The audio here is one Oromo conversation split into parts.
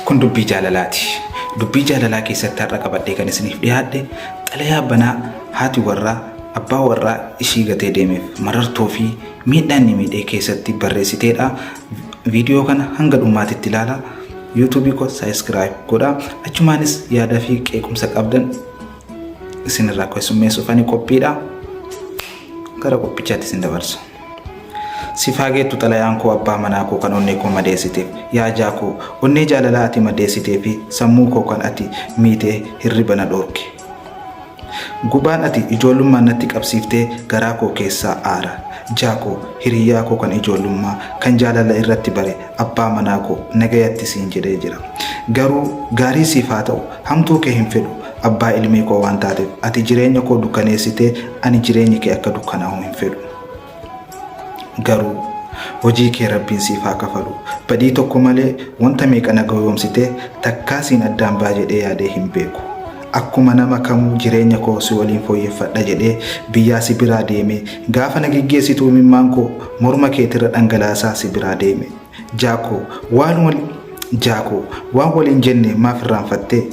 Kun dubbii jaalalaati. Dubbii jaalalaa keessatti har'a qabadhee kan isiniif dhiyaadhe xalayaa banaa haati warraa abbaa warraa ishii gatee deemeef marartuu fi miidhaan inni miidhee keessatti barreessiteedha. Viidiyoo kana hanga dhumaatitti ilaalaa. YouTube ko subscribe godhaa. Achumaanis yaada fi qeequmsa qabdan isinirraa keessummeessuuf ani qophiidha. Gara qophichaatti isin dabarsa. Sifaageetu xalayaan koo abbaa manaa koo kan onnee koo madeessiteef yaa jaakoo onnee jaalalaa ati madeessitee fi sammuu koo kan ati miitee hirriba na dhoorke. Gubaan ati ijoollummaan natti qabsiiftee garaa koo keessaa aara. Jaakoo hiriyyaa koo kan ijoollummaa kan jaalala irratti bare abbaa manaa koo nagayatti siin jedhee jira. Garuu gaarii siif haa ta'u hamtuu kee hin fedhu abbaa ilmii koo waan taateef ati jireenya koo dukkaneessitee ani jireenya kee akka dukkanaa'u hin fedhu. Garuu hojii kee rabbiin siif haa kafalu. Badii tokko malee wanta meeqa na gowwoomsitee takkaasiin addaan baa jedhee yaadee hin beeku. Akkuma nama kamuu jireenya koo si waliin fooyyeffadha jedhee biyyaa si biraa deeme gaafa na geggeessitu imimmaan koo morma keetirra dhangalaasaa si biraa deeme. Jaakoo waan waliin jenne maaf irraanfattee?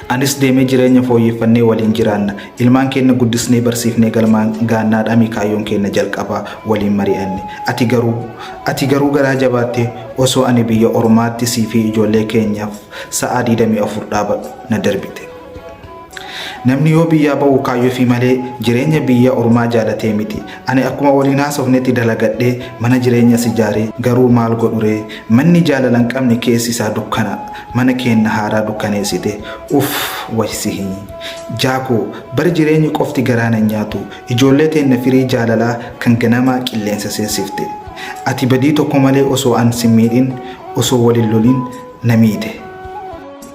Anis deemee jireenya fooyyeffannee waliin jiraanna. Ilmaan keenya guddisnee barsiifnee galmaan gaannaadhaa kaayyoon keenya jalqabaa waliin mari'anne. Ati garuu garaa jabaattee osoo ani biyya ormaatti sii fi ijoollee keenyaaf sa'aa 24 dhaabadhu na darbite. Namni yoo biyyaa ba'u kaayyoo fi malee jireenya biyya ormaa jaalatee miti. Ani akkuma waliin haasofnetti dalagadhee mana jireenyas ijaaree garuu maal godhure manni jaalala hin qabne keessi isaa dukkana. Mana keenya haaraa dukkaneessite waysihi. Jaakoo bar jireenyi qofti garaana nyaatu ijoollee teenya firii jaalalaa kan ganamaa qilleensa seensifte. Ati badii tokko malee osoo an si miidhin osoo waliin loliin na miite.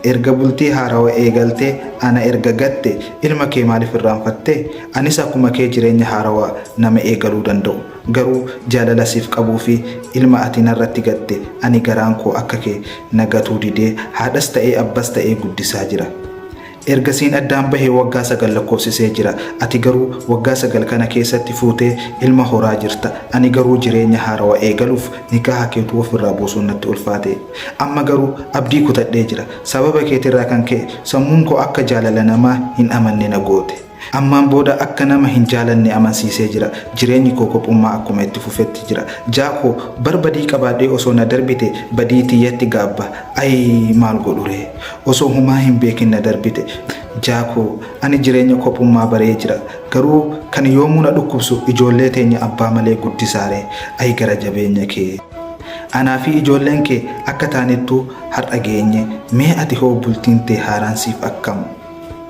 Erga bultii haarawaa eegaltee ana erga gatte ilma kee maaliif irraanfatte? Anis akkuma kee jireenya haarawaa nama eegaluu danda'u. Garuu jaalala siif qabuu fi ilma ati narratti gatte ani garaan koo akka kee nagatuu didee haadhas ta'ee abbas ta'ee guddisaa jira. Ergasiin addaan bahee waggaa 9 lakkoofsisee jira. Ati garuu waggaa 9 kana keessatti fuutee ilma horaa jirta. Ani garuu jireenya haarawaa eegaluuf nikaha keetu ofirraa buusuun natti ulfaate. Amma garuu abdii kutadhee jira. Sababa keetirraa kan ka'e sammuun koo akka jaalala namaa hin amanne na goote. Ammaan booda akka nama hin jaalanne amansiisee jira. Jireenyi koo kophummaa akkuma itti fufetti jira. Jaakoo bar badii qabaadhee osoo na darbite badii tiyyatti gaabba. Maal godhure osoo humaa hin beekin na darbite. Jaakoo ani jireenya kophummaa baree jira. Garuu kan yoomuu na dhukkubsu ijoollee teenya abbaa malee guddisaare. Gara jabeenya kee. Anaa fi ijoolleen kee akka taanettuu har'a geenye mee ati hoo bultiin tee haaraan siif akkamu?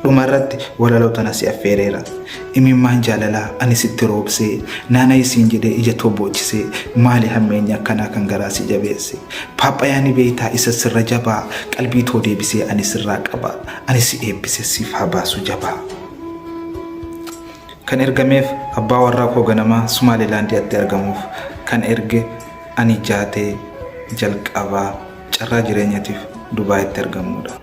Dhumarratti walalootana si affeereera. Imimmaan jaalalaa ani sitti roobsee naana isiin jedhee ija too boochisee maali hammeenya akkanaa kan garaa si jabeesse? Paaphayaani beeytaa isa sirra jabaa qalbii too deebisee ani sirraa qaba ani si eebbise siif haa baasu jabaa. Kan ergameef abbaa warraa koo ganamaa Sumaalilaandiyaatti argamuuf kan erge ani jaatee jalqabaa carraa jireenyatiif Dubaayitti argamuudha.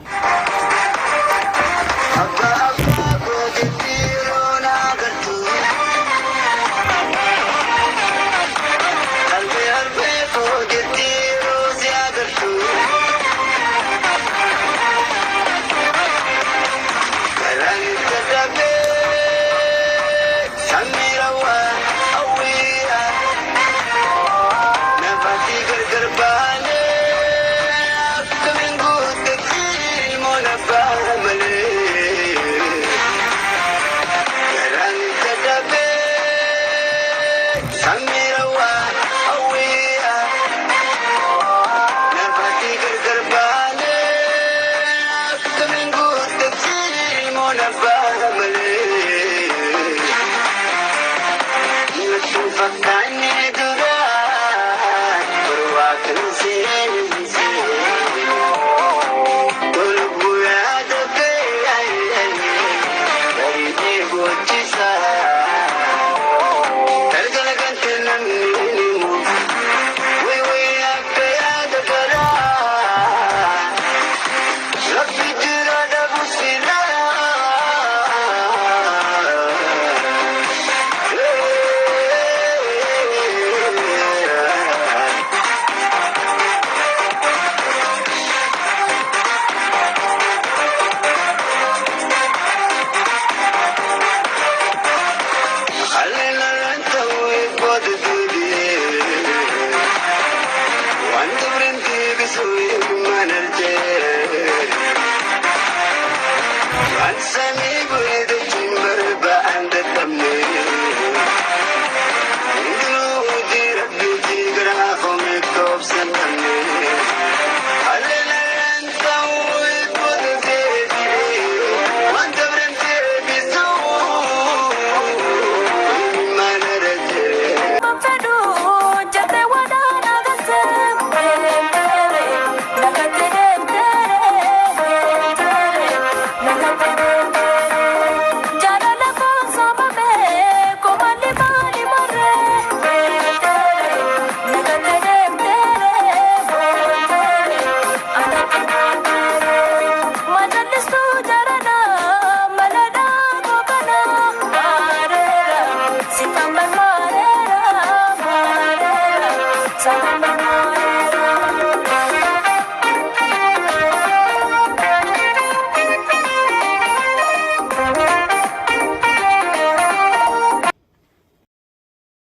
Sama